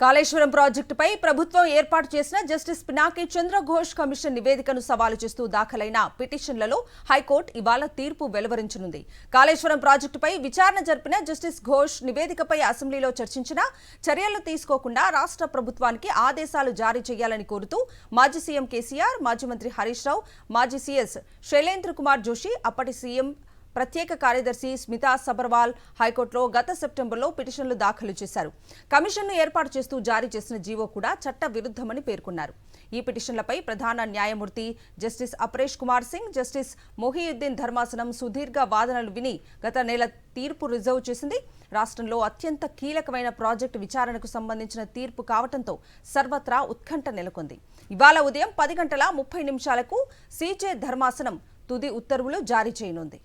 కాళేశ్వరం ప్రాజెక్టుపై ప్రభుత్వం ఏర్పాటు చేసిన జస్టిస్ పినాకి చంద్ర ఘోష్ కమిషన్ నివేదికను సవాలు చేస్తూ దాఖలైన పిటిషన్లలో హైకోర్టు ఇవాళ తీర్పు వెలువరించనుంది. కాళేశ్వరం ప్రాజెక్టుపై విచారణ జరిపిన జస్టిస్ ఘోష్ నివేదికపై అసెంబ్లీలో చర్చించిన చర్యలు తీసుకోకుండా రాష్ట్ర ప్రభుత్వానికి ఆదేశాలు జారీ చేయాలని కోరుతూ మాజీ సీఎం కేసీఆర్, మాజీ మంత్రి హరీష్ రావు, మాజీ సీఎస్ శైలేంద్ర కుమార్ జోషి, అప్పటి సీఎం ప్రత్యేక కార్యదర్శి స్మితా సబర్వాల్ హైకోర్టులో గత సెప్టెంబర్లో పిటిషన్లు దాఖలు చేశారు. కమిషన్ను ఏర్పాటు చేస్తూ జారీ చేసిన జీవో కూడా చట్ట విరుద్ధమని పేర్కొన్నారు. ఈ పిటిషన్లపై ప్రధాన న్యాయమూర్తి జస్టిస్ అపరేష్ కుమార్ సింగ్, జస్టిస్ మొహియుద్దీన్ ధర్మాసనం సుదీర్ఘ వాదనలు విని గత నెల తీర్పు రిజర్వ్ చేసింది. రాష్ట్రంలో అత్యంత కీలకమైన ప్రాజెక్టు విచారణకు సంబంధించిన తీర్పు కావడంతో సర్వత్రా ఉత్కంఠ నెలకొంది. ఇవాళ ఉదయం 10 గంటల 30 నిమిషాలకు సీజే ధర్మాసనం తుది ఉత్తర్వులు జారీ చేయనుంది.